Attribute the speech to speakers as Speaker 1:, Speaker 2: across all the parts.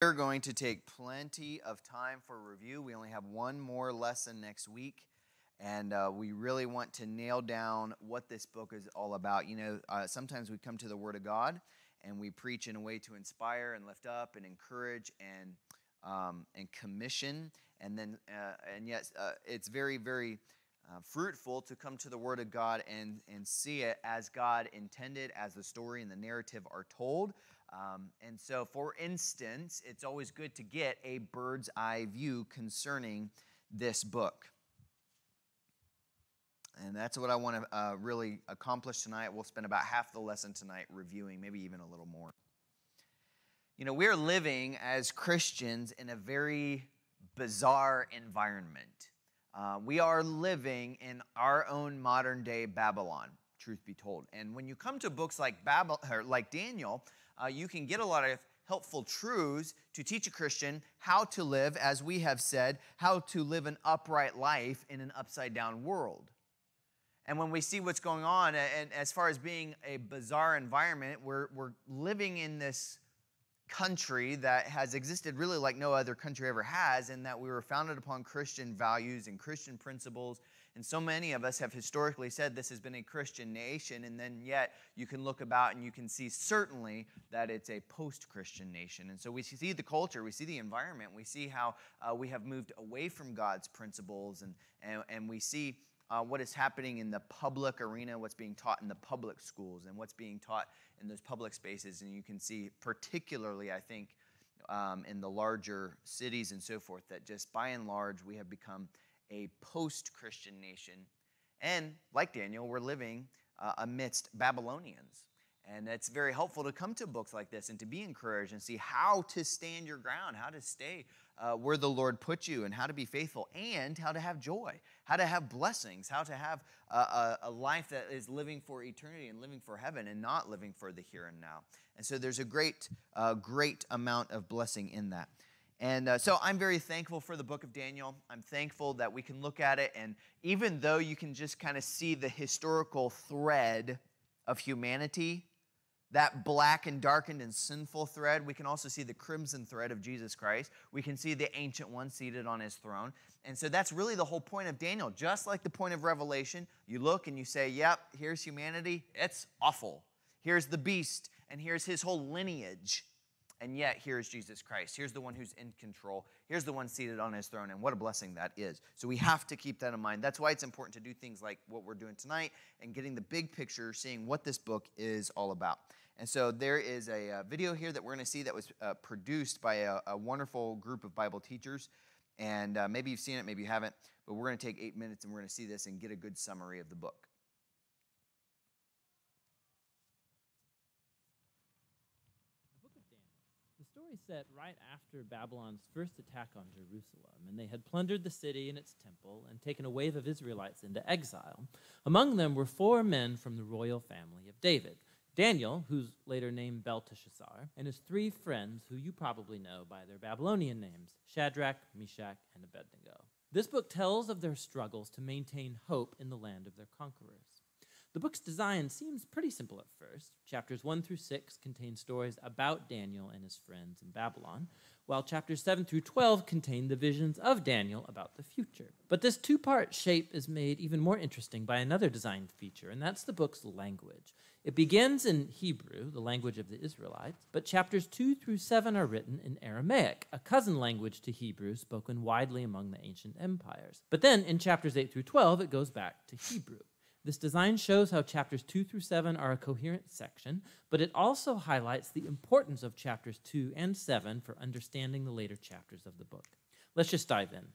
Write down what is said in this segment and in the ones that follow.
Speaker 1: We're going to take plenty of time for review. We only have one more lesson next week, and we really want to nail down what this book is all about. You know, sometimes we come to the Word of God, and we preach in a way to inspire and lift up and encourage and commission, and yes, it's very, very fruitful to come to the Word of God and see it as God intended, as the story and the narrative are told. And so, for instance, it's always good to get a bird's eye view concerning this book. And that's what I want to really accomplish tonight. We'll spend about half the lesson tonight reviewing, maybe even a little more. You know, we're living as Christians in a very bizarre environment. We are living in our own modern day Babylon, truth be told. And when you come to books like Daniel, you can get a lot of helpful truths to teach a Christian how to live, as we have said, how to live an upright life in an upside-down world. And when we see what's going on, and as far as being a bizarre environment, we're living in this country that has existed really like no other country ever has, in that we were founded upon Christian values and Christian principles. And so many of us have historically said this has been a Christian nation, and then yet you can look about and you can see certainly that it's a post-Christian nation. And so we see the culture, we see the environment, we see how we have moved away from God's principles, and we see what is happening in the public arena, what's being taught in the public schools, and what's being taught in those public spaces. And you can see particularly, I think, in the larger cities and so forth, that just by and large we have become a post-Christian nation. And like Daniel, we're living amidst Babylonians. And it's very helpful to come to books like this and to be encouraged and see how to stand your ground, how to stay where the Lord put you, and how to be faithful, and how to have joy, how to have blessings, how to have a life that is living for eternity and living for heaven and not living for the here and now. And so there's a great amount of blessing in that. And so I'm very thankful for the book of Daniel. I'm thankful that we can look at it, and even though you can just kind of see the historical thread of humanity, that black and darkened and sinful thread, we can also see the crimson thread of Jesus Christ. We can see the Ancient One seated on his throne. And so that's really the whole point of Daniel. Just like the point of Revelation, you look and you say, yep, here's humanity. It's awful. Here's the beast, and here's his whole lineage. And yet, here's Jesus Christ. Here's the one who's in control. Here's the one seated on his throne, and what a blessing that is. So we have to keep that in mind. That's why it's important to do things like what we're doing tonight and getting the big picture, seeing what this book is all about. And so there is a video here that we're going to see that was produced by a wonderful group of Bible teachers. And maybe you've seen it, maybe you haven't, but we're going to take 8 minutes and we're going to see this and get a good summary of the book.
Speaker 2: The story is set right after Babylon's first attack on Jerusalem, and they had plundered the city and its temple and taken a wave of Israelites into exile. Among them were 4 men from the royal family of David: Daniel, who's later named Belteshazzar, and his 3 friends, who you probably know by their Babylonian names: Shadrach, Meshach, and Abednego. This book tells of their struggles to maintain hope in the land of their conquerors. The book's design seems pretty simple at first. Chapters 1 through 6 contain stories about Daniel and his friends in Babylon, while chapters 7 through 12 contain the visions of Daniel about the future. But this 2-part shape is made even more interesting by another design feature, and that's the book's language. It begins in Hebrew, the language of the Israelites, but chapters 2 through 7 are written in Aramaic, a cousin language to Hebrew spoken widely among the ancient empires. But then in chapters 8 through 12, it goes back to Hebrew. This design shows how chapters 2 through 7 are a coherent section, but it also highlights the importance of chapters 2 and 7 for understanding the later chapters of the book. Let's just dive in.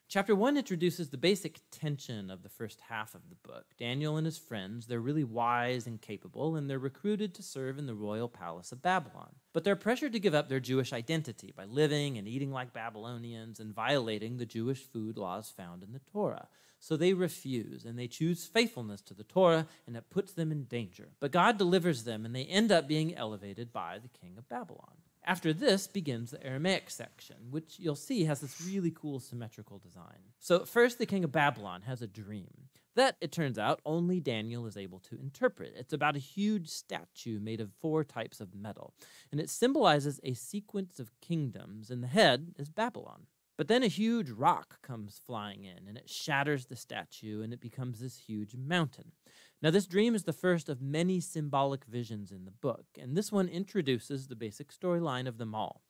Speaker 2: Chapter 1 introduces the basic tension of the first half of the book. Daniel and his friends, they're really wise and capable, and they're recruited to serve in the royal palace of Babylon. But they're pressured to give up their Jewish identity by living and eating like Babylonians and violating the Jewish food laws found in the Torah. So they refuse, and they choose faithfulness to the Torah, and it puts them in danger. But God delivers them, and they end up being elevated by the king of Babylon. After this begins the Aramaic section, which you'll see has this really cool symmetrical design. So first, the king of Babylon has a dream. that, it turns out, only Daniel is able to interpret. It's about a huge statue made of 4 types of metal, and it symbolizes a sequence of kingdoms, and the head is Babylon. But then a huge rock comes flying in, and it shatters the statue, and it becomes this huge mountain. Now, this dream is the first of many symbolic visions in the book, and this one introduces the basic storyline of them all.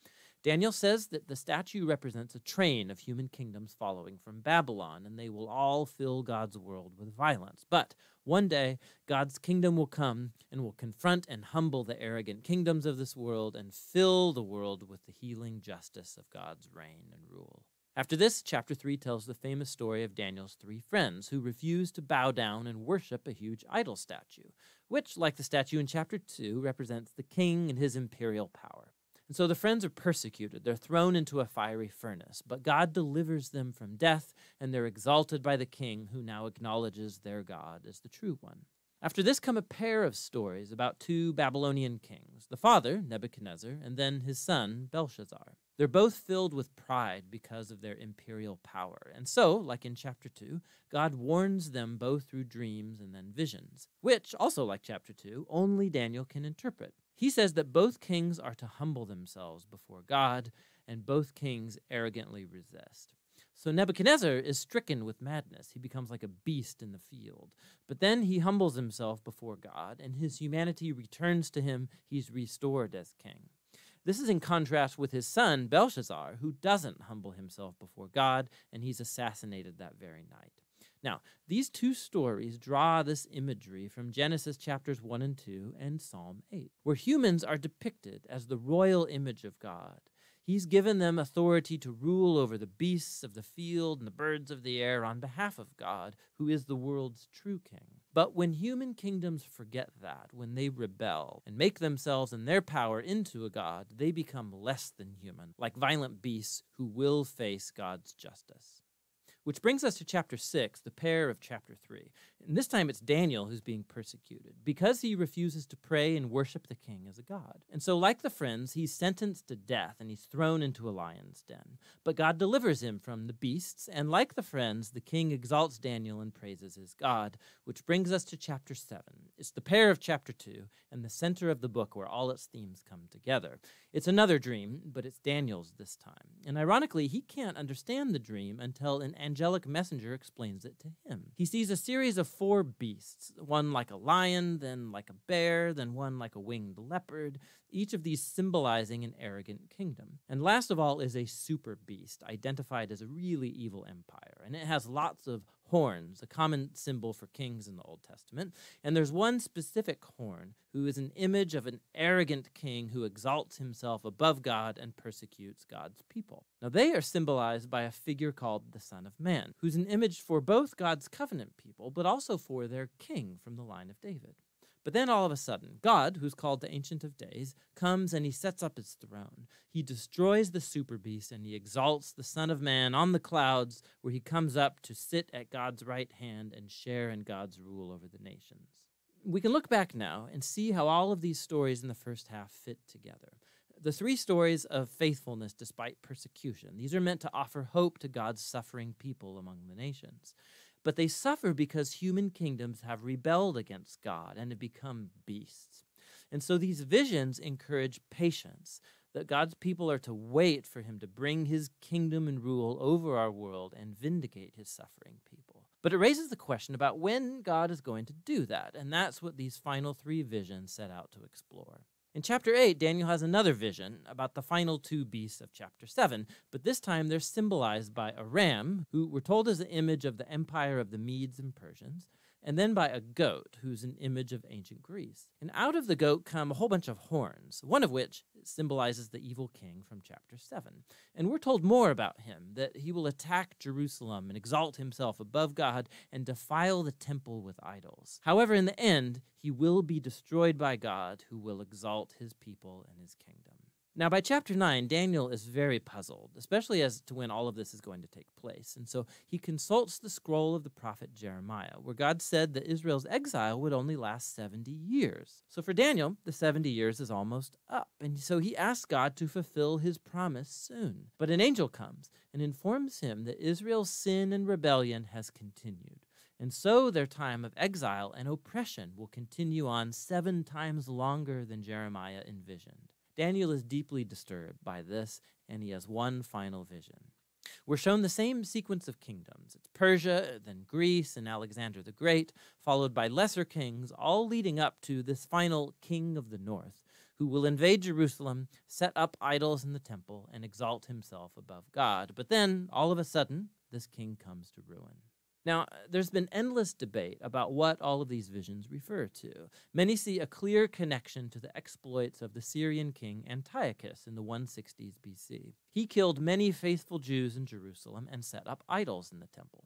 Speaker 2: Daniel says that the statue represents a train of human kingdoms following from Babylon, and they will all fill God's world with violence. But one day, God's kingdom will come and will confront and humble the arrogant kingdoms of this world and fill the world with the healing justice of God's reign and rule. After this, chapter 3 tells the famous story of Daniel's 3 friends who refuse to bow down and worship a huge idol statue, which, like the statue in chapter 2, represents the king and his imperial power. And so the friends are persecuted. They're thrown into a fiery furnace, but God delivers them from death, and they're exalted by the king, who now acknowledges their God as the true one. After this come a pair of stories about 2 Babylonian kings, the father, Nebuchadnezzar, and then his son, Belshazzar. They're both filled with pride because of their imperial power. And so, like in chapter 2, God warns them both through dreams and then visions, which, also like chapter 2, only Daniel can interpret. He says that both kings are to humble themselves before God, and both kings arrogantly resist. So Nebuchadnezzar is stricken with madness. He becomes like a beast in the field. But then he humbles himself before God, and his humanity returns to him. He's restored as king. This is in contrast with his son, Belshazzar, who doesn't humble himself before God, and he's assassinated that very night. Now, these 2 stories draw this imagery from Genesis chapters 1 and 2 and Psalm 8, where humans are depicted as the royal image of God. He's given them authority to rule over the beasts of the field and the birds of the air on behalf of God, who is the world's true king. But when human kingdoms forget that, when they rebel and make themselves and their power into a god, they become less than human, like violent beasts who will face God's justice. Which brings us to chapter 6, the pair of chapter 3. And this time it's Daniel who's being persecuted because he refuses to pray and worship the king as a god. And so, like the friends, he's sentenced to death and he's thrown into a lion's den. But God delivers him from the beasts, and like the friends, the king exalts Daniel and praises his God, which brings us to chapter 7. It's the pair of chapter 2 and the center of the book where all its themes come together. It's another dream, but it's Daniel's this time. And ironically, he can't understand the dream until an angelic messenger explains it to him. He sees a series of 4 beasts, one like a lion, then like a bear, then one like a winged leopard, each of these symbolizing an arrogant kingdom. And last of all is a super beast, identified as a really evil empire. And it has lots of horns, a common symbol for kings in the Old Testament. And there's one specific horn who is an image of an arrogant king who exalts himself above God and persecutes God's people. Now, they are symbolized by a figure called the Son of Man, who's an image for both God's covenant people, but also for their king from the line of David. But then all of a sudden, God, who's called the Ancient of Days, comes and he sets up his throne. He destroys the super beast and he exalts the Son of Man on the clouds, where he comes up to sit at God's right hand and share in God's rule over the nations. We can look back now and see how all of these stories in the first half fit together. The 3 stories of faithfulness despite persecution. These are meant to offer hope to God's suffering people among the nations. But they suffer because human kingdoms have rebelled against God and have become beasts. And so these visions encourage patience, that God's people are to wait for him to bring his kingdom and rule over our world and vindicate his suffering people. But it raises the question about when God is going to do that, and that's what these final 3 visions set out to explore. In chapter 8, Daniel has another vision about the final 2 beasts of chapter 7, but this time they're symbolized by a ram, who we're told is an image of the empire of the Medes and Persians, and then by a goat, who's an image of ancient Greece. And out of the goat come a whole bunch of horns, one of which symbolizes the evil king from chapter 7. And we're told more about him, that he will attack Jerusalem and exalt himself above God and defile the temple with idols. However, in the end, he will be destroyed by God, who will exalt his people and his kingdom. Now, by chapter 9, Daniel is very puzzled, especially as to when all of this is going to take place. And so he consults the scroll of the prophet Jeremiah, where God said that Israel's exile would only last 70 years. So for Daniel, the 70 years is almost up. And so he asks God to fulfill his promise soon. But an angel comes and informs him that Israel's sin and rebellion has continued. And so their time of exile and oppression will continue on 7 times longer than Jeremiah envisioned. Daniel is deeply disturbed by this, and he has one final vision. We're shown the same sequence of kingdoms. It's Persia, then Greece, and Alexander the Great, followed by lesser kings, all leading up to this final king of the north, who will invade Jerusalem, set up idols in the temple, and exalt himself above God. But then, all of a sudden, this king comes to ruin. Now, there's been endless debate about what all of these visions refer to. Many see a clear connection to the exploits of the Syrian king Antiochus in the 160s BC. He killed many faithful Jews in Jerusalem and set up idols in the temple.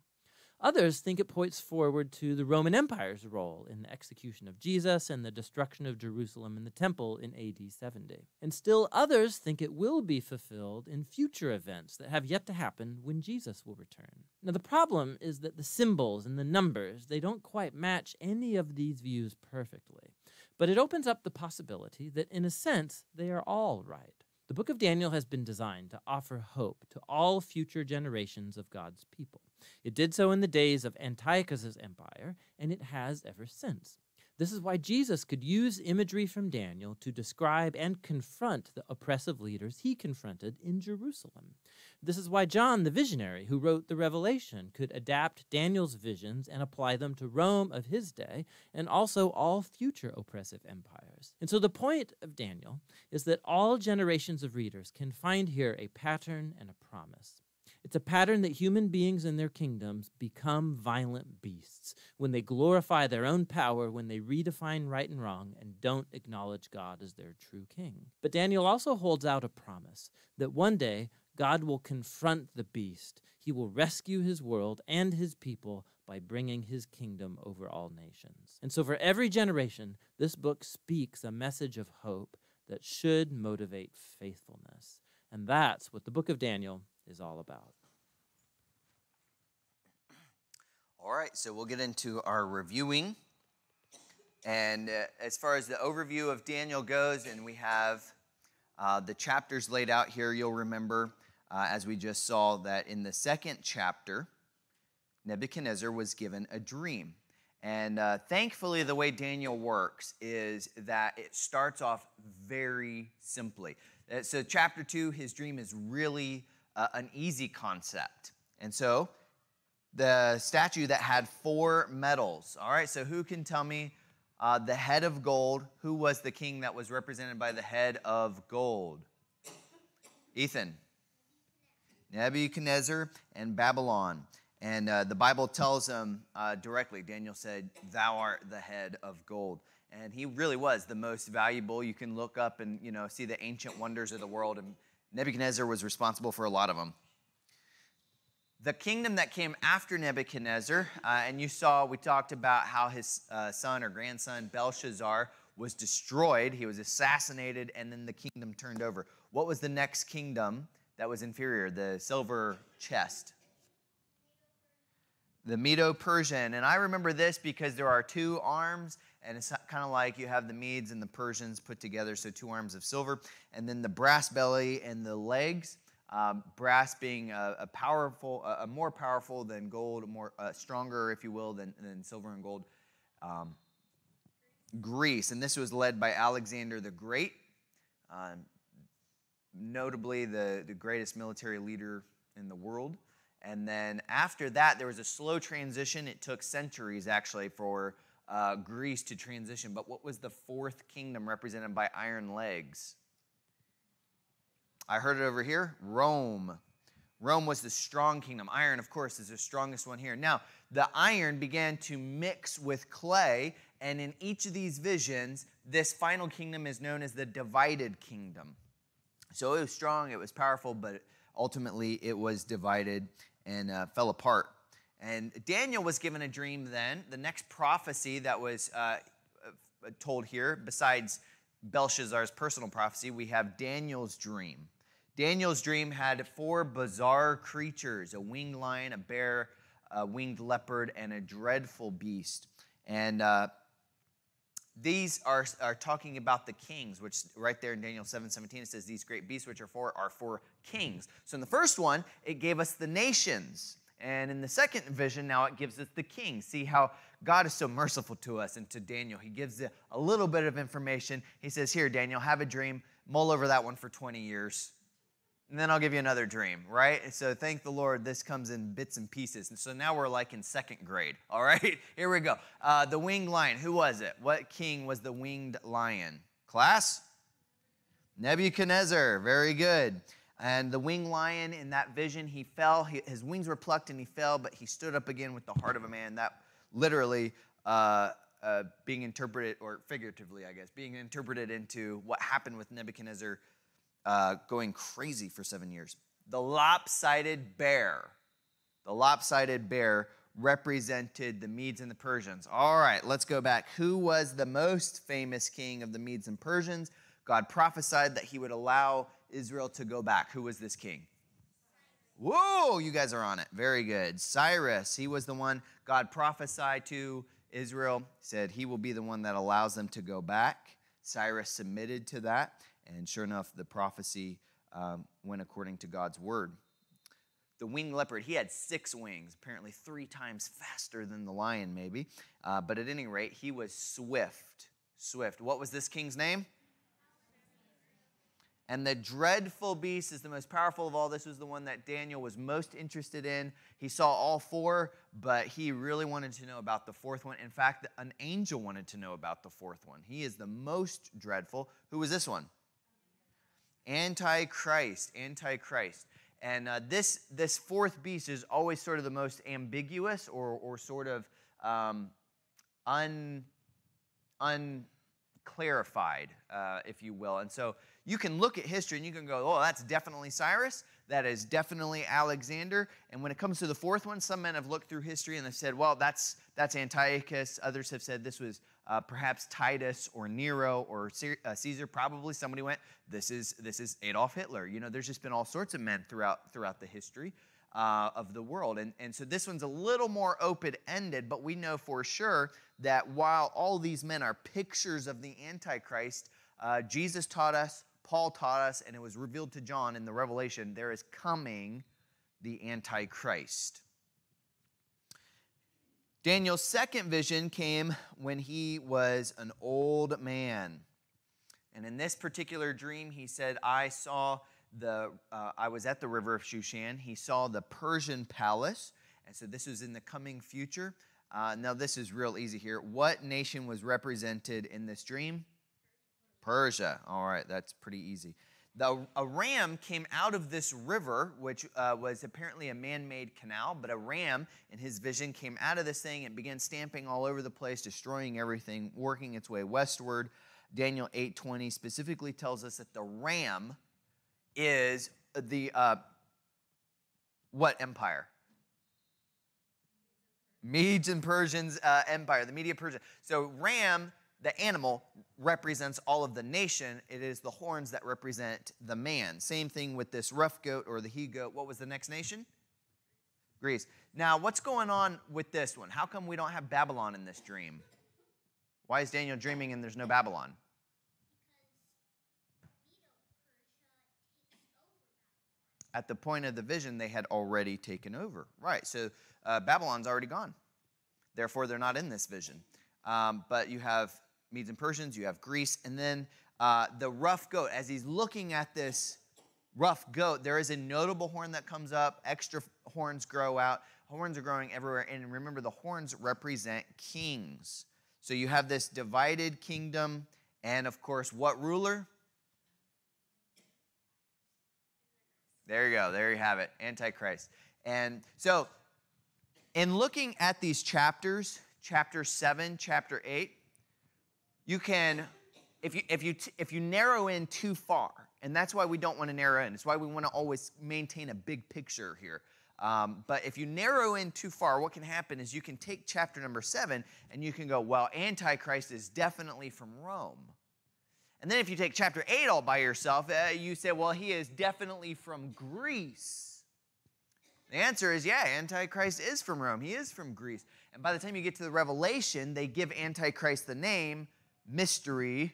Speaker 2: Others think it points forward to the Roman Empire's role in the execution of Jesus and the destruction of Jerusalem and the temple in AD 70. And still others think it will be fulfilled in future events that have yet to happen when Jesus will return. Now the problem is that the symbols and the numbers, they don't quite match any of these views perfectly. But it opens up the possibility that in a sense they are all right. The book of Daniel has been designed to offer hope to all future generations of God's people. It did so in the days of Antiochus' empire, and it has ever since. This is why Jesus could use imagery from Daniel to describe and confront the oppressive leaders he confronted in Jerusalem. This is why John, the visionary who wrote the Revelation, could adapt Daniel's visions and apply them to Rome of his day and also all future oppressive empires. And so the point of Daniel is that all generations of readers can find here a pattern and a promise. It's a pattern that human beings and their kingdoms become violent beasts when they glorify their own power, when they redefine right and wrong and don't acknowledge God as their true king. But Daniel also holds out a promise that one day God will confront the beast. He will rescue his world and his people by bringing his kingdom over all nations. And so for every generation, this book speaks a message of hope that should motivate faithfulness. And that's what the book of Daniel is all about.
Speaker 1: All right, so we'll get into our reviewing. And as far as the overview of Daniel goes, and we have the chapters laid out here, you'll remember, as we just saw, that in the second chapter, Nebuchadnezzar was given a dream. And thankfully, the way Daniel works is that it starts off very simply. So chapter 2, his dream is really an easy concept. And so the statue that had 4 metals. All right, so who can tell me the head of gold? Who was the king that was represented by the head of gold? Ethan. Nebuchadnezzar and Babylon. And the Bible tells him directly, Daniel said, "Thou art the head of gold." And he really was the most valuable. You can look up and see the ancient wonders of the world, and Nebuchadnezzar was responsible for a lot of them. The kingdom that came after Nebuchadnezzar, and we talked about how his son or grandson Belshazzar was destroyed. He was assassinated, and then the kingdom turned over. What was the next kingdom that was inferior? The silver chest. The Medo-Persian. And I remember this because there are 2 arms, and it's kind of like you have the Medes and the Persians put together, so 2 arms of silver. And then the brass belly and the legs, brass being a more powerful than gold, more stronger, if you will, than silver and gold. Greece, and this was led by Alexander the Great, notably the greatest military leader in the world. And then after that, there was a slow transition. It took centuries, actually, for Greece to transition. But what was the 4th kingdom represented by iron legs? I heard it over here. Rome. Rome was the strong kingdom. Iron, of course, is the strongest one here. Now, the iron began to mix with clay, and in each of these visions, this final kingdom is known as the divided kingdom. So it was strong, it was powerful, but ultimately it was divided and fell apart. And Daniel was given a dream then. The next prophecy that was told here, besides Belshazzar's personal prophecy, we have Daniel's dream. Daniel's dream had 4 bizarre creatures: a winged lion, a bear, a winged leopard, and a dreadful beast. And these are talking about the kings, which right there in Daniel 7:17, it says, "These great beasts which are 4 kings." So in the first one, it gave us the nations. And in the second vision, now it gives us the king. See how God is so merciful to us and to Daniel. He gives a little bit of information. He says, here, Daniel, have a dream. Mull over that one for 20 years. And then I'll give you another dream, right? So thank the Lord, this comes in bits and pieces. And so now we're like in second grade, all right? Here we go. The winged lion, who was it? What king was the winged lion? Class? Nebuchadnezzar, very good. And the winged lion in that vision, he fell. His wings were plucked and he fell, but he stood up again with the heart of a man. That literally being interpreted, or figuratively, I guess, being interpreted into what happened with Nebuchadnezzar going crazy for 7 years. The lopsided bear represented the Medes and the Persians. All right, let's go back. Who was the most famous king of the Medes and Persians? God prophesied that he would allow Israel to go back. Who was this king? Whoa, you guys are on it. Very good. Cyrus, he was the one God prophesied to Israel, said he will be the one that allows them to go back. Cyrus submitted to that, and sure enough, the prophecy went according to God's word. The winged leopard, he had 6 wings, apparently 3 times faster than the lion maybe, but at any rate, he was swift. Swift. What was this king's name? And the dreadful beast is the most powerful of all. This was the one that Daniel was most interested in. He saw all 4, but he really wanted to know about the 4th one. In fact, an angel wanted to know about the 4th one. He is the most dreadful. Who was this one? Antichrist. Antichrist. And this 4th beast is always sort of the most ambiguous or sort of unclarified, if you will. And so you can look at history and you can go, oh, that's definitely Cyrus. That is definitely Alexander. And when it comes to the 4th one, some men have looked through history and they've said, well, that's Antiochus. Others have said this was perhaps Titus or Nero or Caesar. Probably somebody went, this is Adolf Hitler. You know, there's just been all sorts of men throughout the history of the world. And so this one's a little more open-ended, but we know for sure that while all these men are pictures of the Antichrist, Jesus taught us, Paul taught us, and it was revealed to John in the Revelation, there is coming the Antichrist. Daniel's second vision came when he was an old man. And in this particular dream, he said, I was at the river of Shushan. He saw the Persian palace. And so this was in the coming future. Now this is real easy here. What nation was represented in this dream? Persia. All right, that's pretty easy. A ram came out of this river, which was apparently a man-made canal, but a ram in his vision came out of this thing and began stamping all over the place, destroying everything, working its way westward. Daniel 8:20 specifically tells us that the ram is the, what empire? Medes and Persians empire, the Media Persia. So ram, the animal, represents all of the nation. It is the horns that represent the man. Same thing with this rough goat or the he-goat. What was the next nation? Greece. Now, what's going on with this one? How come we don't have Babylon in this dream? Why is Daniel dreaming and there's no Babylon? At the point of the vision, they had already taken over. Right, so Babylon's already gone. Therefore, they're not in this vision. But you have Medes and Persians, you have Greece, and then the rough goat. As he's looking at this rough goat, there is a notable horn that comes up. Extra horns grow out. Horns are growing everywhere. And remember, the horns represent kings. So you have this divided kingdom. And, of course, what ruler? There you go. There you have it. Antichrist. And so in looking at these chapters, chapter 7, chapter 8, you can, if you narrow in too far, and that's why we don't want to narrow in. It's why we want to always maintain a big picture here. But if you narrow in too far, what can happen is you can take chapter number 7 and you can go, well, Antichrist is definitely from Rome. And then if you take chapter 8 all by yourself, you say, well, he is definitely from Greece. The answer is, yeah, Antichrist is from Rome. He is from Greece. And by the time you get to the Revelation, they give Antichrist the name, mystery,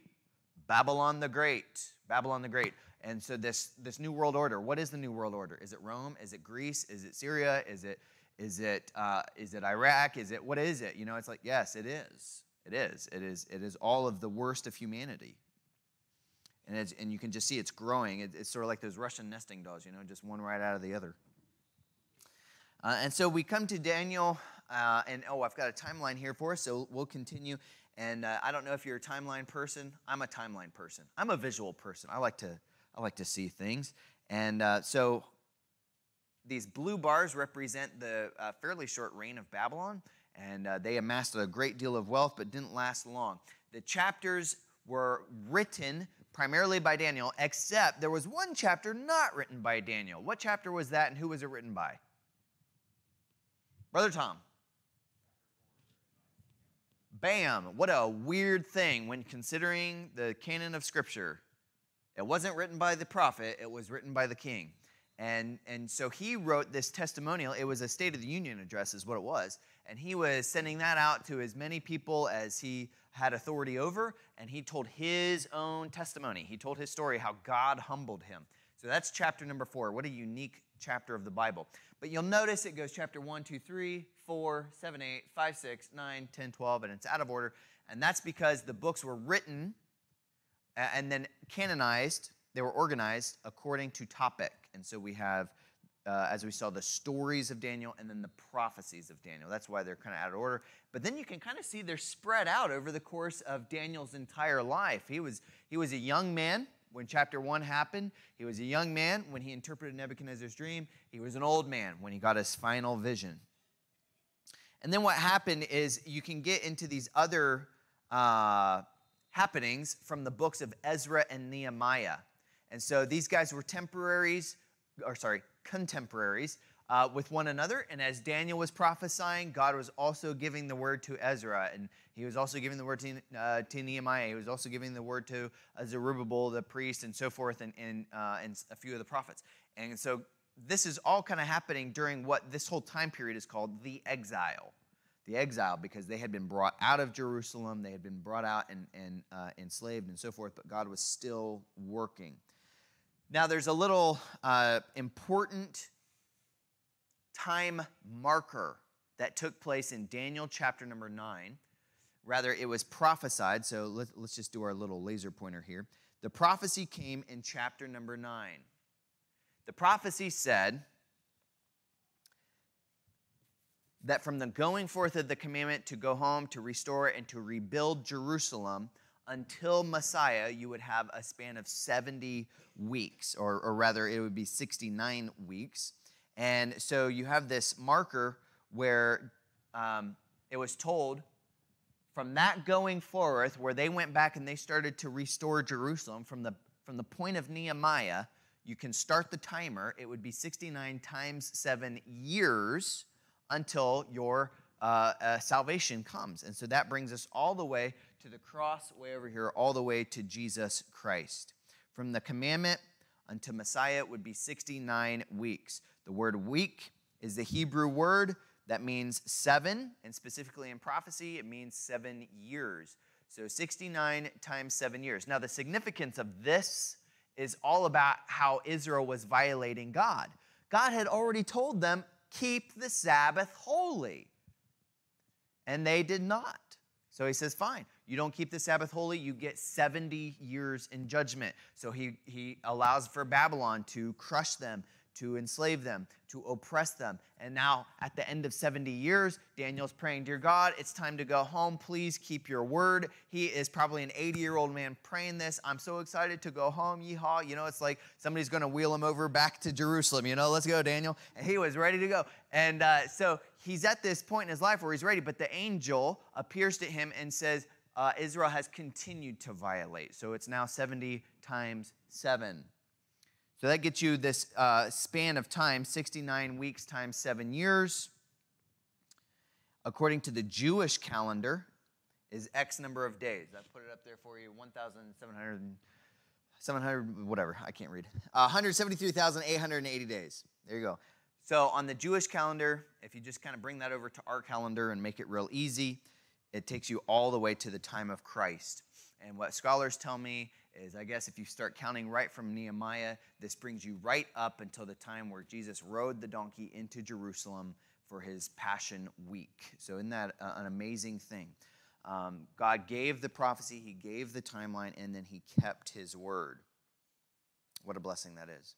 Speaker 1: Babylon the Great. Babylon the Great. And so this New World Order, what is the New World Order? Is it Rome? Is it Greece? Is it Syria? Is Is it Iraq? What is it? It's like, yes, it is. It is. It is all of the worst of humanity. And you can just see it's growing. It's sort of like those Russian nesting dolls, just one right out of the other. And so we come to Daniel, and I've got a timeline here for us, so we'll continue. And I don't know if you're a timeline person. I'm a timeline person. I'm a visual person. I like to see things. And so these blue bars represent the fairly short reign of Babylon, and they amassed a great deal of wealth, but didn't last long. The chapters were written primarily by Daniel, except there was one chapter not written by Daniel. What chapter was that, and who was it written by? Brother Tom. Bam. What a weird thing when considering the canon of Scripture. It wasn't written by the prophet, it was written by the king. And so he wrote this testimonial. It was a State of the Union address is what it was. And he was sending that out to as many people as he had authority over. And he told his own testimony. He told his story, how God humbled him. So that's chapter number 4. What a unique chapter of the Bible. But you'll notice it goes chapter 1, 2, 3, 4, 7, 8, 5, 6, 9, 10, 12, and it's out of order. And that's because the books were written and then canonized. They were organized according to topic. And so we have, as we saw, the stories of Daniel and then the prophecies of Daniel. That's why they're kind of out of order. But then you can kind of see they're spread out over the course of Daniel's entire life. He was a young man when chapter 1 happened. He was a young man when he interpreted Nebuchadnezzar's dream. He was an old man when he got his final vision. And then what happened is you can get into these other happenings from the books of Ezra and Nehemiah. And so these guys were contemporaries with one another. And as Daniel was prophesying, God was also giving the word to Ezra. And he was also giving the word to Nehemiah. He was also giving the word to Zerubbabel, the priest, and so forth, and a few of the prophets. And so this is all kind of happening during what this whole time period is called the exile. The exile, because they had been brought out of Jerusalem. They had been brought out and enslaved and so forth, but God was still working. Now, there's a little important time marker that took place in Daniel chapter number 9. Rather, it was prophesied, so let's just do our little laser pointer here. The prophecy came in chapter number 9. The prophecy said that from the going forth of the commandment to go home, to restore and to rebuild Jerusalem, until Messiah, you would have a span of 70 weeks, or rather, it would be 69 weeks. And so you have this marker where it was told from that going forth, where they went back and they started to restore Jerusalem, from the point of Nehemiah, you can start the timer. It would be 69 times 7 years until your salvation comes. And so that brings us all the way to the cross, way over here, all the way to Jesus Christ. From the commandment unto Messiah would be 69 weeks. The word week is the Hebrew word that means 7, and specifically in prophecy, it means 7 years. So 69 times 7 years. Now, the significance of this is all about how Israel was violating God. God had already told them, keep the Sabbath holy. And they did not. So he says, fine, you don't keep the Sabbath holy, you get 70 years in judgment. So he allows for Babylon to crush them, to enslave them, to oppress them. And now, at the end of 70 years, Daniel's praying, dear God, it's time to go home. Please keep your word. He is probably an 80-year-old man praying this. I'm so excited to go home. Yeehaw. It's like somebody's going to wheel him over back to Jerusalem. Let's go, Daniel. And he was ready to go. And so he's at this point in his life where he's ready. But the angel appears to him and says, Israel has continued to violate. So it's now 70 times 7. So that gets you this span of time, 69 weeks times 7 years. According to the Jewish calendar, is X number of days. I put it up there for you, 700, whatever, I can't read. 173,880 days. There you go. So on the Jewish calendar, if you just kind of bring that over to our calendar and make it real easy, it takes you all the way to the time of Christ. And what scholars tell me is, I guess if you start counting right from Nehemiah, this brings you right up until the time where Jesus rode the donkey into Jerusalem for his Passion Week. So isn't that an amazing thing? God gave the prophecy, he gave the timeline, and then he kept his word. What a blessing that is.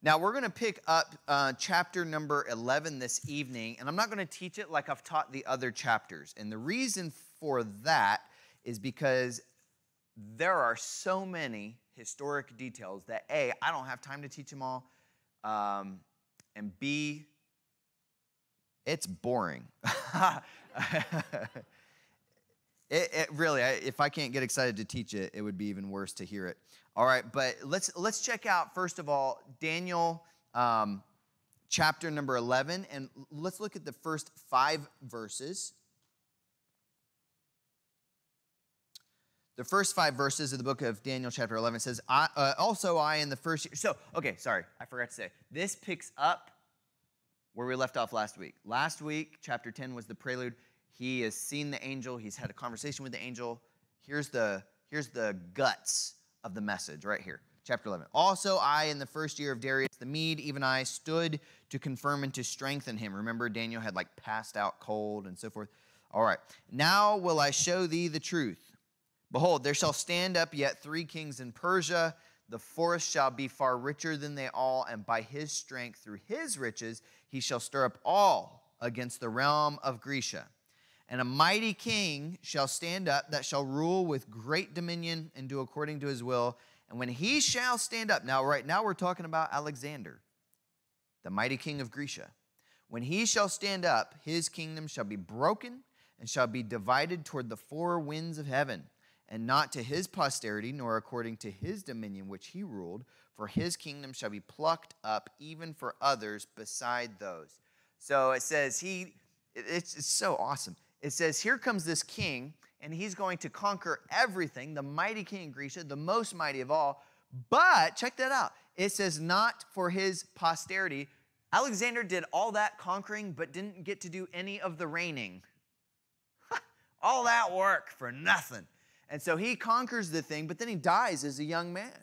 Speaker 1: Now, we're going to pick up chapter number 11 this evening, and I'm not going to teach it like I've taught the other chapters. And the reason for that is because there are so many historic details that, A, I don't have time to teach them all, and B, it's boring. It really, if I can't get excited to teach it, it would be even worse to hear it. All right, but let's check out, first of all, Daniel chapter number 11, and let's look at the first 5 verses. The first 5 verses of the book of Daniel chapter 11 says, also I in the first year. So, okay, sorry, I forgot to say. This picks up where we left off last week. Last week, chapter 10 was the prelude. He has seen the angel. He's had a conversation with the angel. Here's the guts of the message right here. Chapter 11. Also, I, in the first year of Darius the Mede, even I, stood to confirm and to strengthen him. Remember, Daniel had passed out cold and so forth. All right. Now will I show thee the truth. Behold, there shall stand up yet 3 kings in Persia. The fourth shall be far richer than they all, and by his strength, through his riches, he shall stir up all against the realm of Grecia. And a mighty king shall stand up that shall rule with great dominion and do according to his will. And when he shall stand up, now right now we're talking about Alexander, the mighty king of Grecia. When he shall stand up, his kingdom shall be broken and shall be divided toward the 4 winds of heaven, and not to his posterity, nor according to his dominion which he ruled, for his kingdom shall be plucked up even for others beside those. So it says it's so awesome. It says, here comes this king, and he's going to conquer everything, the mighty king of Grecia, the most mighty of all. But, check that out, it says not for his posterity. Alexander did all that conquering, but didn't get to do any of the reigning. All that work for nothing. And so he conquers the thing, but then he dies as a young man.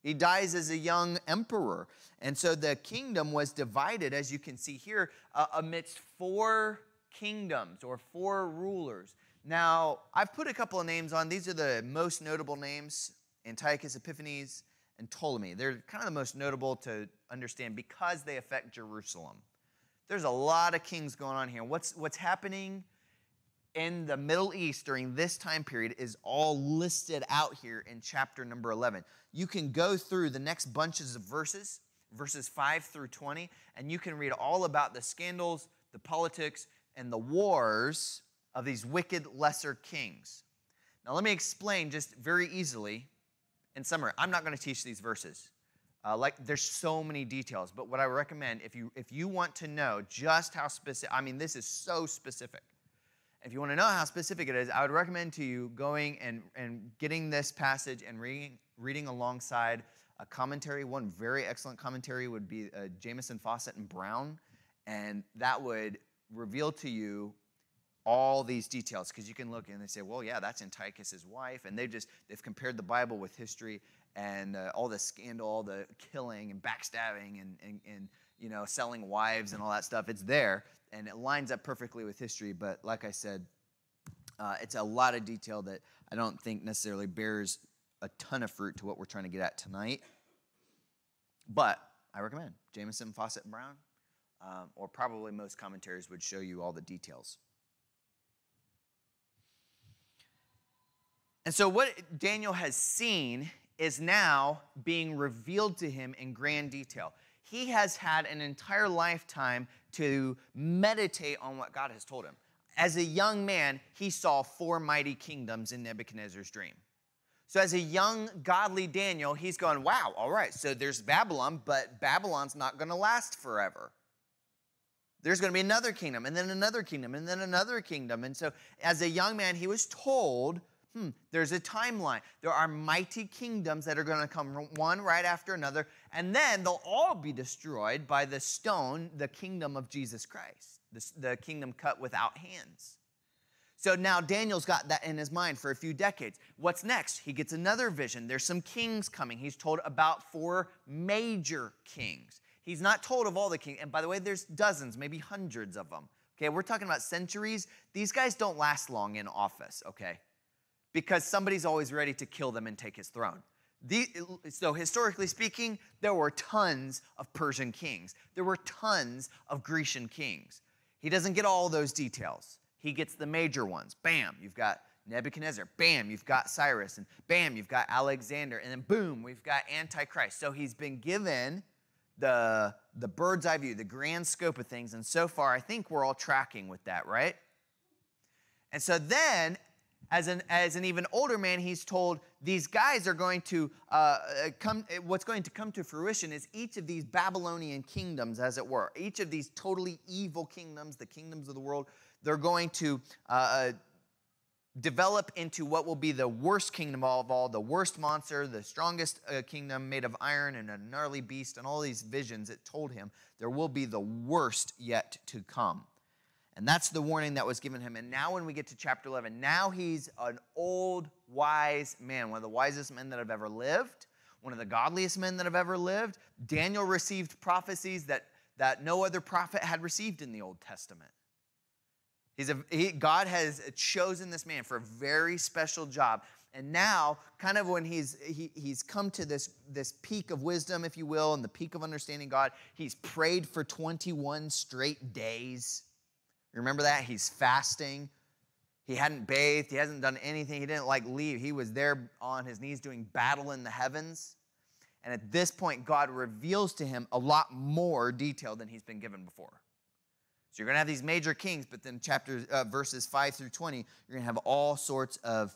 Speaker 1: He dies as a young emperor. And so the kingdom was divided, as you can see here, amidst 4 kingdoms or 4 rulers. Now, I've put a couple of names on. These are the most notable names: Antiochus Epiphanes and Ptolemy. They're kind of the most notable to understand because they affect Jerusalem. There's a lot of kings going on here. What's happening in the Middle East during this time period is all listed out here in chapter number 11. You can go through the next bunches of verses 5 through 20, and you can read all about the scandals, the politics, and the wars of these wicked lesser kings. Now let me explain just very easily in summary. I'm not going to teach these verses. There's so many details, but what I recommend, if you want to know just how specific, this is so specific. If you want to know how specific it is, I would recommend to you going and getting this passage and reading alongside a commentary. One very excellent commentary would be Jamieson, Fawcett, and Brown, and that would reveal to you all these details, because you can look and they say, well, yeah, that's Antiochus' wife, and they've compared the Bible with history, and all the scandal, all the killing and backstabbing and selling wives and all that stuff. It's there, and it lines up perfectly with history. But like I said, it's a lot of detail that I don't think necessarily bears a ton of fruit to what we're trying to get at tonight. But I recommend Jamieson, Fawcett, and Brown, or probably most commentaries would show you all the details. And so what Daniel has seen is now being revealed to him in grand detail. He has had an entire lifetime to meditate on what God has told him. As a young man, he saw 4 mighty kingdoms in Nebuchadnezzar's dream. So as a young, godly Daniel, he's going, wow, all right, so there's Babylon, but Babylon's not going to last forever. There's going to be another kingdom, and then another kingdom, and then another kingdom. And so as a young man, he was told, there's a timeline. There are mighty kingdoms that are going to come one right after another, and then they'll all be destroyed by the stone, the kingdom of Jesus Christ, the kingdom cut without hands. So now Daniel's got that in his mind for a few decades. What's next? He gets another vision. There's some kings coming. He's told about 4 major kings. He's not told of all the kings. And by the way, there's dozens, maybe hundreds of them. Okay, we're talking about centuries. These guys don't last long in office, okay? Because somebody's always ready to kill them and take his throne. So historically speaking, there were tons of Persian kings. There were tons of Grecian kings. He doesn't get all those details. He gets the major ones. Bam, you've got Nebuchadnezzar. Bam, you've got Cyrus. And bam, you've got Alexander. And then boom, we've got Antichrist. So he's been given the bird's eye view, the grand scope of things. And so far, I think we're all tracking with that, right? And so then, as an even older man, he's told these guys are going to what's going to come to fruition is each of these Babylonian kingdoms, as it were, each of these totally evil kingdoms, the kingdoms of the world, they're going to develop into what will be the worst kingdom of all, the worst monster, the strongest kingdom made of iron and a gnarly beast, and all these visions it told him there will be the worst yet to come. And that's the warning that was given him. And now when we get to chapter 11, now he's an old, wise man, one of the wisest men that have ever lived, one of the godliest men that have ever lived. Daniel received prophecies that no other prophet had received in the Old Testament. God has chosen this man for a very special job. And now, kind of when he's come to this peak of wisdom, if you will, and the peak of understanding God, he's prayed for 21 straight days. Remember that? He's fasting. He hadn't bathed. He hasn't done anything. He didn't leave. He was there on his knees doing battle in the heavens. And at this point, God reveals to him a lot more detail than he's been given before. So you're going to have these major kings, but then verses 5 through 20, you're going to have all sorts of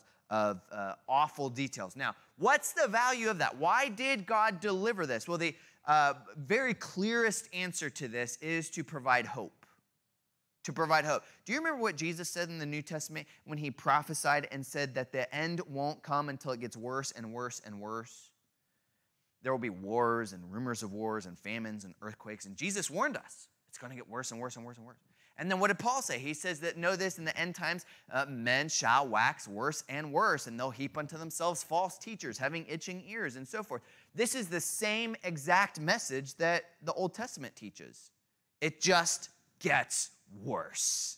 Speaker 1: awful details. Now, what's the value of that? Why did God deliver this? Well, the very clearest answer to this is to provide hope. To provide hope. Do you remember what Jesus said in the New Testament when he prophesied and said that the end won't come until it gets worse and worse and worse? There will be wars and rumors of wars and famines and earthquakes. And Jesus warned us. It's going to get worse and worse and worse and worse. And then what did Paul say? He says that, know this, in the end times, men shall wax worse and worse, and they'll heap unto themselves false teachers, having itching ears, and so forth. This is the same exact message that the Old Testament teaches. It just gets worse.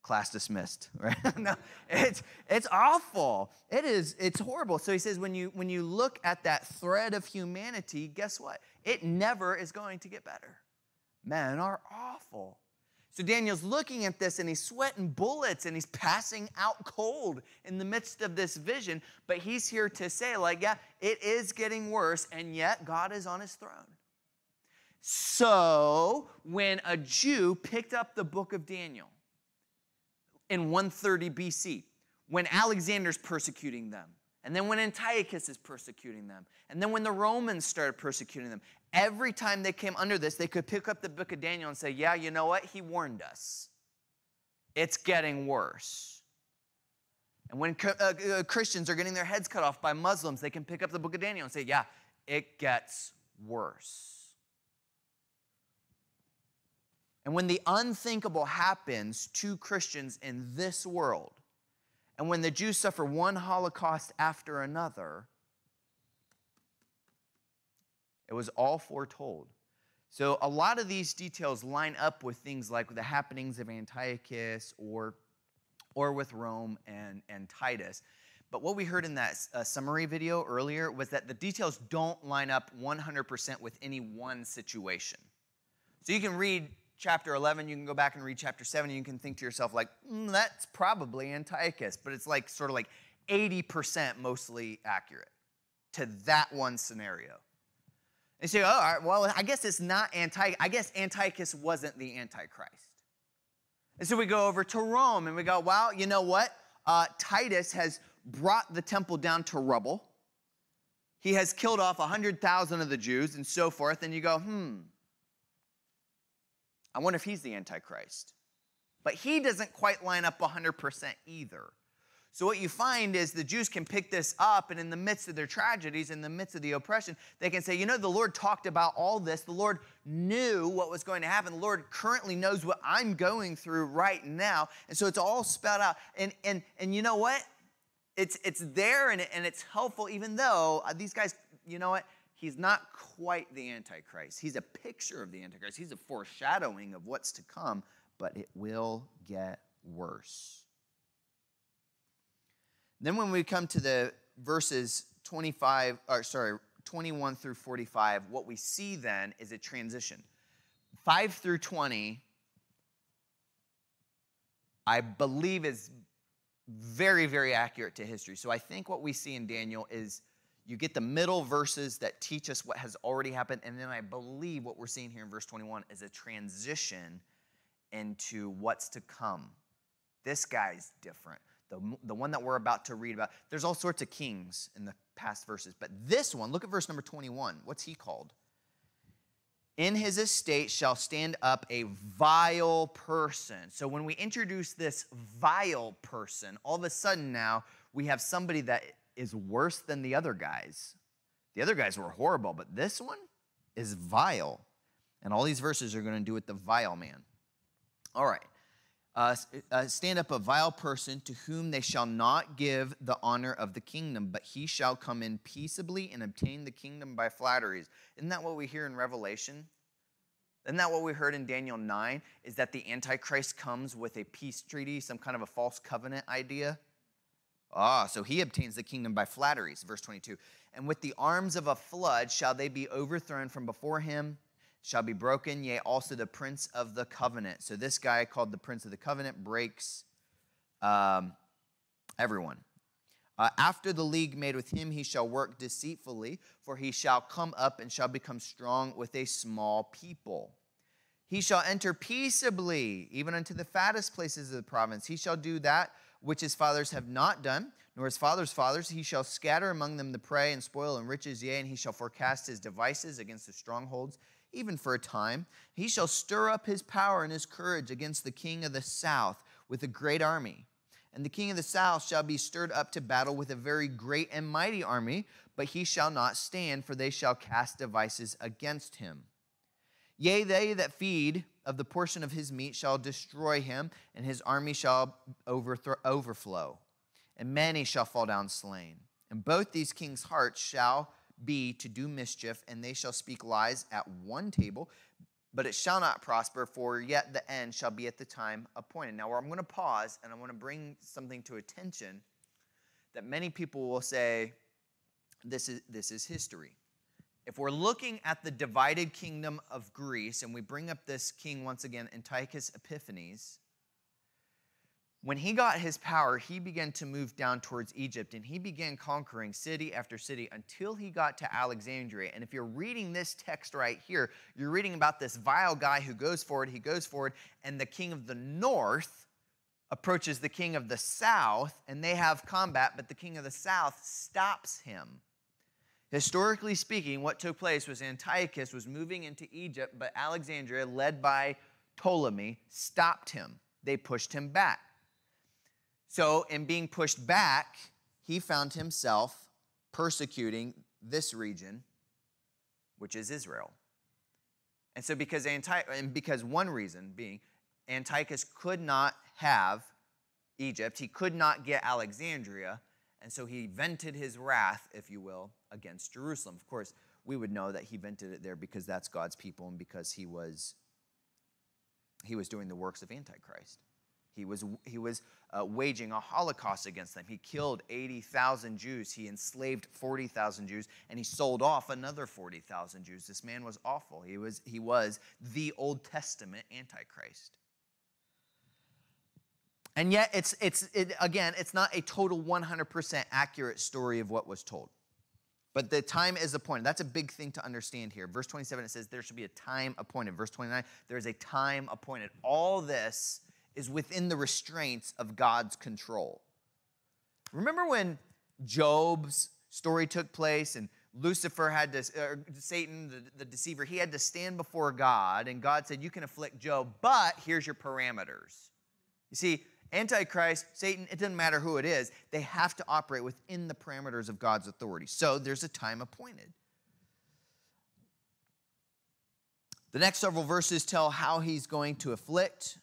Speaker 1: Class dismissed, right? No, it's awful. It's horrible. So he says when you look at that thread of humanity, guess what? It never is going to get better. Men are awful. So Daniel's looking at this and he's sweating bullets and he's passing out cold in the midst of this vision. But he's here to say, yeah, it is getting worse, and yet God is on his throne. So when a Jew picked up the book of Daniel in 130 BC, when Alexander's persecuting them, and then when Antiochus is persecuting them, and then when the Romans started persecuting them, every time they came under this, they could pick up the book of Daniel and say, yeah, you know what? He warned us. It's getting worse. And when Christians are getting their heads cut off by Muslims, they can pick up the book of Daniel and say, yeah, it gets worse. And when the unthinkable happens to Christians in this world, and when the Jews suffer one Holocaust after another, it was all foretold. So a lot of these details line up with things like the happenings of Antiochus or with Rome and Titus. But what we heard in that summary video earlier was that the details don't line up 100% with any one situation. So you can read chapter 11, you can go back and read chapter 7, and you can think to yourself that's probably Antiochus, but it's sort of 80% mostly accurate to that one scenario. And you say, oh, all right, well, I guess it's not Antiochus. I guess Antiochus wasn't the Antichrist. And so we go over to Rome, and we go, well, you know what? Titus has brought the temple down to rubble. He has killed off 100,000 of the Jews and so forth, and you go, I wonder if he's the Antichrist. But he doesn't quite line up 100% either. So what you find is the Jews can pick this up, and in the midst of their tragedies, in the midst of the oppression, they can say, the Lord talked about all this. The Lord knew what was going to happen. The Lord currently knows what I'm going through right now. And so it's all spelled out. And you know what? It's there, and it's helpful, even though these guys, you know what? he's not quite the Antichrist. He's a picture of the Antichrist. He's a foreshadowing of what's to come, but it will get worse. Then when we come to the verses 21 through 45, what we see then is a transition. 5 through 20, I believe, is very, very accurate to history. So I think what we see in Daniel is you get the middle verses that teach us what has already happened, and then I believe what we're seeing here in verse 21 is a transition into what's to come. This guy's different. The one that we're about to read about, there's all sorts of kings in the past verses, but this one, look at verse number 21. What's he called? In his estate shall stand up a vile person. So when we introduce this vile person, all of a sudden now we have somebody that is worse than the other guys. The other guys were horrible, but this one is vile. And all these verses are going to do with the vile man. All right. Stand up a vile person to whom they shall not give the honor of the kingdom, but he shall come in peaceably and obtain the kingdom by flatteries. Isn't that what we hear in Revelation? Isn't that what we heard in Daniel 9? Is that the Antichrist comes with a peace treaty, some kind of a false covenant idea? So he obtains the kingdom by flatteries, verse 22. And with the arms of a flood shall they be overthrown from before him, shall be broken, yea, also the prince of the covenant. So this guy called the prince of the covenant breaks everyone. After the league made with him, he shall work deceitfully, for he shall come up and shall become strong with a small people. He shall enter peaceably, even unto the fattest places of the province. He shall do that which his fathers have not done, nor his fathers' fathers. He shall scatter among them the prey and spoil and riches, yea, and he shall forecast his devices against the strongholds, even for a time. He shall stir up his power and his courage against the king of the south with a great army. And the king of the south shall be stirred up to battle with a very great and mighty army, but he shall not stand, for they shall cast devices against him. Yea, they that feed of the portion of his meat shall destroy him, and his army shall overflow, and many shall fall down slain. And both these kings' hearts shall be to do mischief, and they shall speak lies at one table, but it shall not prosper, for yet the end shall be at the time appointed. Now, where I'm going to pause, and I want to bring something to attention that many people will say, this is history. If we're looking at the divided kingdom of Greece, and we bring up this king once again, Antiochus Epiphanes, when he got his power, he began to move down towards Egypt, and he began conquering city after city until he got to Alexandria. And if you're reading this text right here, you're reading about this vile guy who goes forward, and the king of the north approaches the king of the south, and they have combat, but the king of the south stops him. Historically speaking, what took place was Antiochus was moving into Egypt, but Alexandria, led by Ptolemy, stopped him. They pushed him back. So in being pushed back, he found himself persecuting this region, which is Israel. And so because one reason being, Antiochus could not have Egypt, he could not get Alexandria, and so he vented his wrath, if you will, against Jerusalem. Of course, we would know that he vented it there because that's God's people and because he was doing the works of Antichrist. He was waging a Holocaust against them. He killed 80,000 Jews. He enslaved 40,000 Jews, and he sold off another 40,000 Jews. This man was awful. He was the Old Testament Antichrist. And yet, it's not a total 100% accurate story of what was told. But the time is appointed. That's a big thing to understand here. Verse 27, it says there should be a time appointed. Verse 29, there is a time appointed. All this is within the restraints of God's control. Remember when Job's story took place and Lucifer had to, Satan, the deceiver, he had to stand before God, and God said, you can afflict Job, but here's your parameters. You see, Antichrist, Satan, it doesn't matter who it is, they have to operate within the parameters of God's authority. So there's a time appointed. The next several verses tell how he's going to afflict.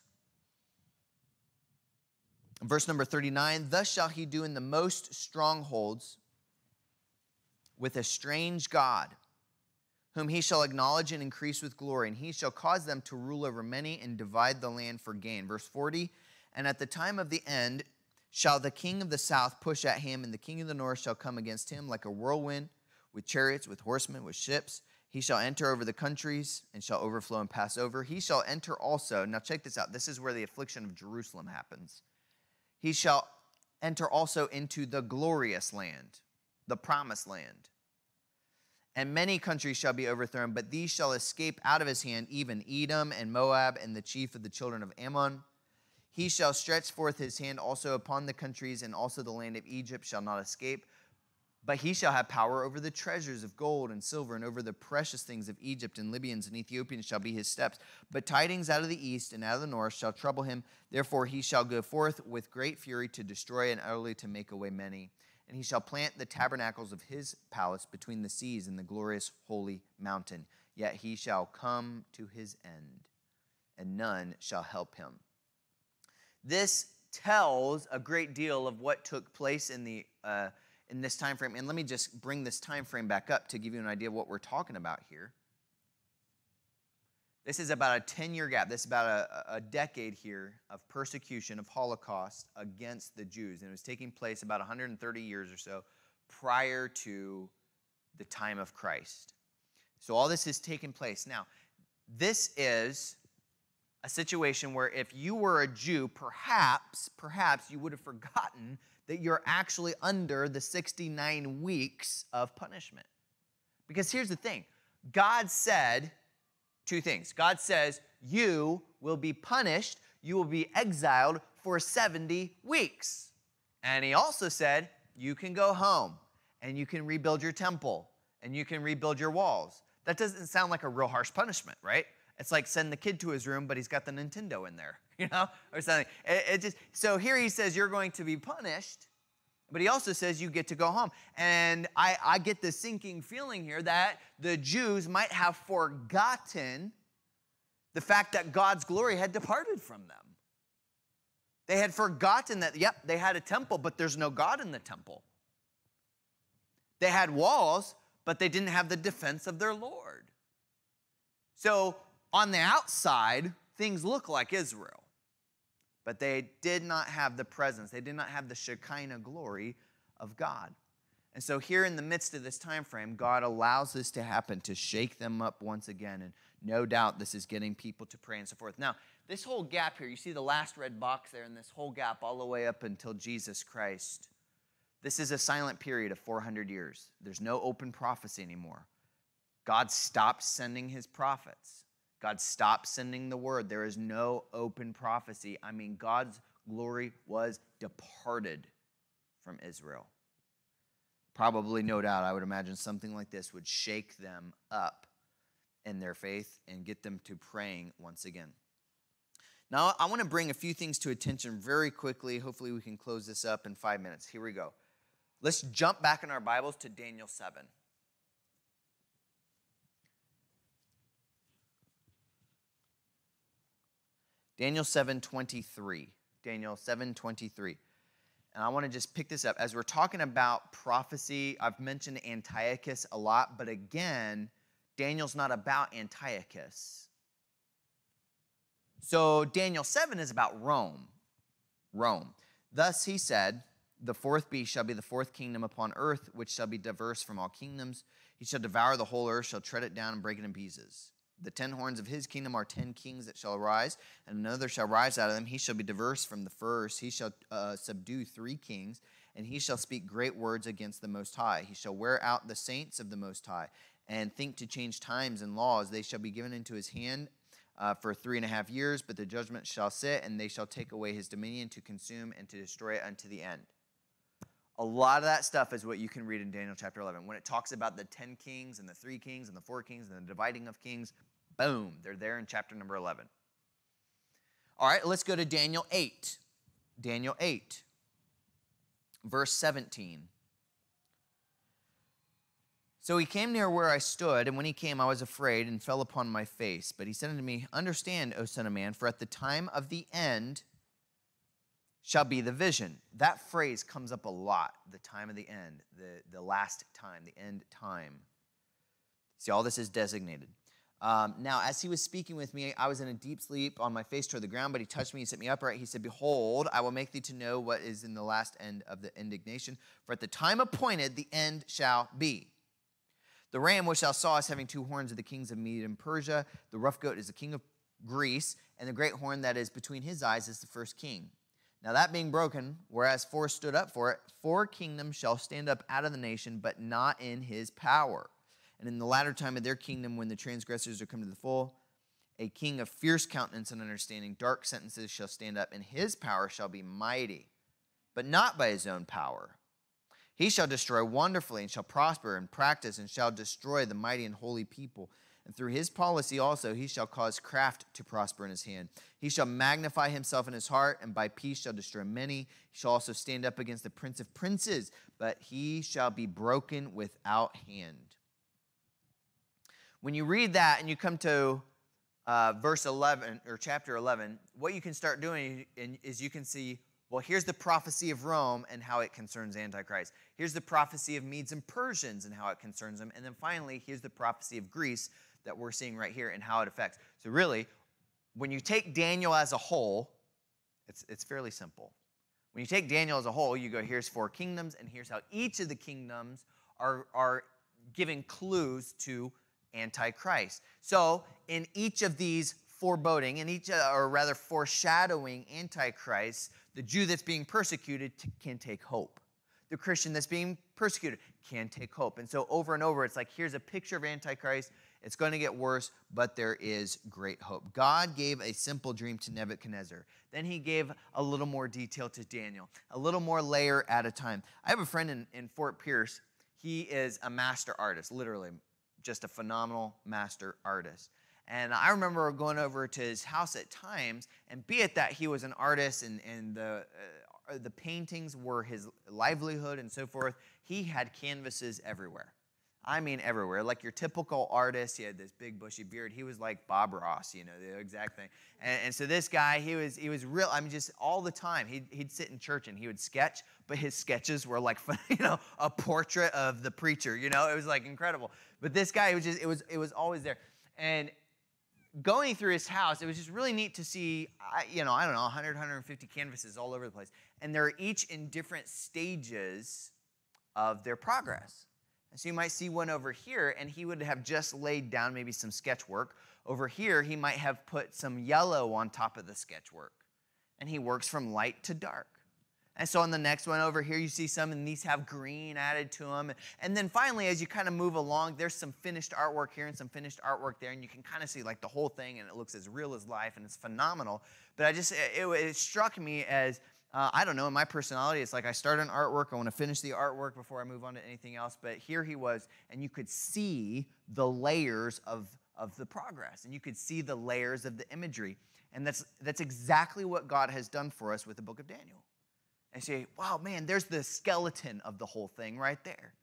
Speaker 1: Verse number 39, thus shall he do in the most strongholds with a strange God. whom he shall acknowledge and increase with glory, and he shall cause them to rule over many and divide the land for gain. Verse 40, and at the time of the end shall the king of the south push at him, and the king of the north shall come against him like a whirlwind, with chariots, with horsemen, with ships. He shall enter over the countries and shall overflow and pass over. He shall enter also. Now check this out. This is where the affliction of Jerusalem happens. He shall enter also into the glorious land, the promised land. And many countries shall be overthrown, but these shall escape out of his hand, even Edom and Moab and the chief of the children of Ammon. He shall stretch forth his hand also upon the countries, and also the land of Egypt shall not escape. But he shall have power over the treasures of gold and silver, and over the precious things of Egypt, and Libyans and Ethiopians shall be his steps. But tidings out of the east and out of the north shall trouble him. Therefore he shall go forth with great fury to destroy and utterly to make away many. And he shall plant the tabernacles of his palace between the seas and the glorious holy mountain. Yet he shall come to his end, and none shall help him. This tells a great deal of what took place in this time frame. And let me just bring this time frame back up to give you an idea of what we're talking about here. This is about a 10-year gap. This is about a decade here of persecution, of Holocaust against the Jews. And it was taking place about 130 years or so prior to the time of Christ. So all this has taken place. Now, this is a situation where if you were a Jew, perhaps you would have forgotten that you're actually under the 69 weeks of punishment. Because here's the thing. God said two things. God says, you will be punished, you will be exiled for 70 weeks. And he also said, you can go home and you can rebuild your temple and you can rebuild your walls. That doesn't sound like a real harsh punishment, right? It's like send the kid to his room, but he's got the Nintendo in there, or something. So here he says you're going to be punished, but he also says you get to go home. And I get the sinking feeling here that the Jews might have forgotten the fact that God's glory had departed from them. They had forgotten that, yep, they had a temple, but there's no God in the temple. They had walls, but they didn't have the defense of their Lord. So on the outside, things look like Israel. But they did not have the presence. They did not have the Shekinah glory of God. And so here in the midst of this time frame, God allows this to happen to shake them up once again. And no doubt this is getting people to pray and so forth. Now, this whole gap here, you see the last red box there, and this whole gap all the way up until Jesus Christ. This is a silent period of 400 years. There's no open prophecy anymore. God stopped sending his prophets. God stopped sending the word. There is no open prophecy. I mean, God's glory was departed from Israel. Probably, no doubt, I would imagine something like this would shake them up in their faith and get them to praying once again. Now, I want to bring a few things to attention very quickly. Hopefully, we can close this up in 5 minutes. Here we go. Let's jump back in our Bibles to Daniel 7. Daniel 7:23. Daniel 7:23. And I want to just pick this up. As we're talking about prophecy, I've mentioned Antiochus a lot, but again, Daniel's not about Antiochus. So Daniel 7 is about Rome. Rome. Thus he said, the fourth beast shall be the fourth kingdom upon earth, which shall be diverse from all kingdoms. He shall devour the whole earth, shall tread it down and break it in pieces. The 10 horns of his kingdom are 10 kings that shall arise, and another shall rise out of them. He shall be diverse from the first. He shall subdue 3 kings, and he shall speak great words against the Most High. He shall wear out the saints of the Most High, and think to change times and laws. They shall be given into his hand for 3.5 years, but the judgment shall sit, and they shall take away his dominion to consume and to destroy it unto the end. A lot of that stuff is what you can read in Daniel chapter 11. When it talks about the 10 kings and the 3 kings and the 4 kings and the dividing of kings, boom, they're there in chapter number 11. All right, let's go to Daniel 8. Daniel 8, verse 17. So he came near where I stood, and when he came, I was afraid and fell upon my face. But he said unto me, understand, O son of man, for at the time of the end shall be the vision. That phrase comes up a lot, the time of the end, the last time, the end time. See, all this is designated. Now, as he was speaking with me, I was in a deep sleep on my face toward the ground, but he touched me and set me upright. He said, behold, I will make thee to know what is in the last end of the indignation. For at the time appointed, the end shall be. The ram which thou sawest having two horns of the kings of Media and Persia. The rough goat is the king of Greece, and the great horn that is between his eyes is the first king. Now that being broken, whereas four stood up for it, four kingdoms shall stand up out of the nation, but not in his power. And in the latter time of their kingdom, when the transgressors are come to the full, a king of fierce countenance and understanding, dark sentences shall stand up, and his power shall be mighty, but not by his own power. He shall destroy wonderfully, and shall prosper and practice, and shall destroy the mighty and holy people. And through his policy also he shall cause craft to prosper in his hand. He shall magnify himself in his heart, and by peace shall destroy many. He shall also stand up against the prince of princes, but he shall be broken without hand. When you read that and you come to verse 11 or chapter 11, what you can start doing is you can see, well, here's the prophecy of Rome and how it concerns Antichrist. Here's the prophecy of Medes and Persians and how it concerns them. And then finally, here's the prophecy of Greece that we're seeing right here and how it affects. So really, when you take Daniel as a whole, it's fairly simple. When you take Daniel as a whole, you go, here's four kingdoms, and here's how each of the kingdoms are giving clues to Antichrist. So in each of these foreboding, or rather foreshadowing Antichrist, the Jew that's being persecuted can take hope. The Christian that's being persecuted can take hope. And so over and over, it's like, here's a picture of Antichrist. It's going to get worse, but there is great hope. God gave a simple dream to Nebuchadnezzar. Then he gave a little more detail to Daniel, a little more layer at a time. I have a friend in Fort Pierce. He is a master artist, literally just a phenomenal master artist. And I remember going over to his house at times, and be it that he was an artist and the paintings were his livelihood and so forth, he had canvases everywhere. I mean everywhere. Like your typical artist, he had this big bushy beard. He was like Bob Ross, you know, the exact thing. And so this guy, he was real, I mean, just all the time. He'd sit in church and he would sketch, but his sketches were like, you know, a portrait of the preacher, you know, it was like incredible. But this guy, it was always there. And going through his house, it was just really neat to see, I don't know, 100, 150 canvases all over the place. And they're each in different stages of their progress. And so you might see one over here, and he would have just laid down maybe some sketch work. Over here, he might have put some yellow on top of the sketch work. And he works from light to dark. And so on the next one over here, you see some, and these have green added to them. And then finally, as you kind of move along, there's some finished artwork here and some finished artwork there, and you can kind of see like the whole thing, and it looks as real as life, and it's phenomenal. But it struck me as, I don't know, in my personality, it's like I start an artwork, I want to finish the artwork before I move on to anything else. But here he was, and you could see the layers of the progress, and you could see the layers of the imagery. And that's exactly what God has done for us with the book of Daniel. And say, wow, man, there's the skeleton of the whole thing right there.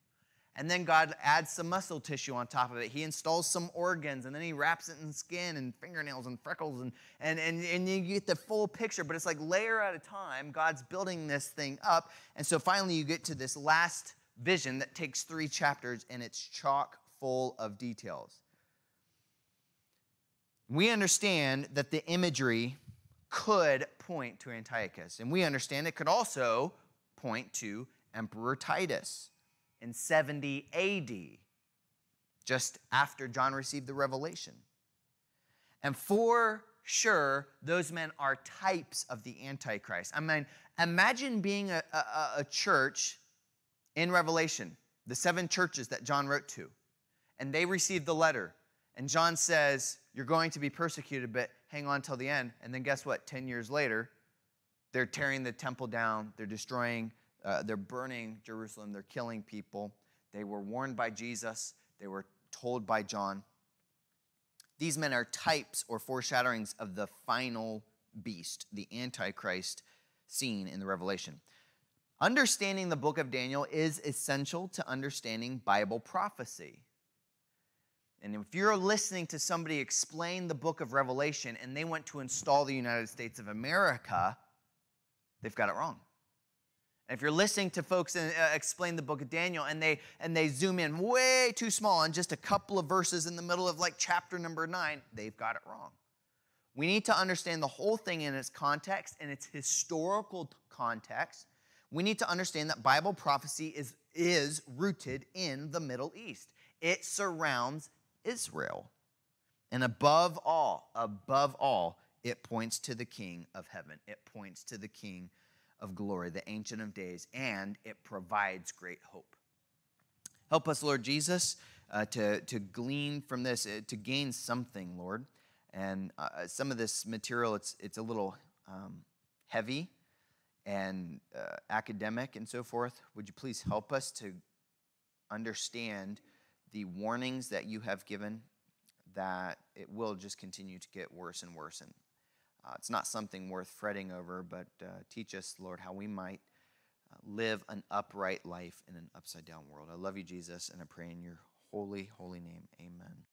Speaker 1: And then God adds some muscle tissue on top of it. He installs some organs, and then he wraps it in skin and fingernails and freckles, and you get the full picture. But it's like layer at a time, God's building this thing up. And so finally you get to this last vision that takes 3 chapters, and it's chock full of details. We understand that the imagery could point to Antiochus. And we understand it could also point to Emperor Titus in 70 AD, just after John received the revelation. And for sure, those men are types of the Antichrist. I mean, imagine being a church in Revelation, the 7 churches that John wrote to, and they received the letter. And John says, you're going to be persecuted, but hang on till the end. And then guess what? 10 years later, they're tearing the temple down. They're destroying, they're burning Jerusalem. They're killing people. They were warned by Jesus. They were told by John. These men are types or foreshadowings of the final beast, the Antichrist seen in the Revelation. Understanding the book of Daniel is essential to understanding Bible prophecy. And if you're listening to somebody explain the book of Revelation and they want to install the United States of America, they've got it wrong. And if you're listening to folks explain the book of Daniel and they zoom in way too small on just a couple of verses in the middle of like chapter number 9, they've got it wrong. We need to understand the whole thing in its context and its historical context. We need to understand that Bible prophecy is rooted in the Middle East. It surrounds Israel. And above all, it points to the King of heaven. It points to the King of glory, the Ancient of Days, and it provides great hope. Help us, Lord Jesus, to glean from this, to gain something, Lord. And some of this material, it's a little heavy and academic and so forth. Would you please help us to understand the warnings that you have given, that it will just continue to get worse and worse. And it's not something worth fretting over, but teach us, Lord, how we might live an upright life in an upside-down world. I love you, Jesus, and I pray in your holy, holy name. Amen.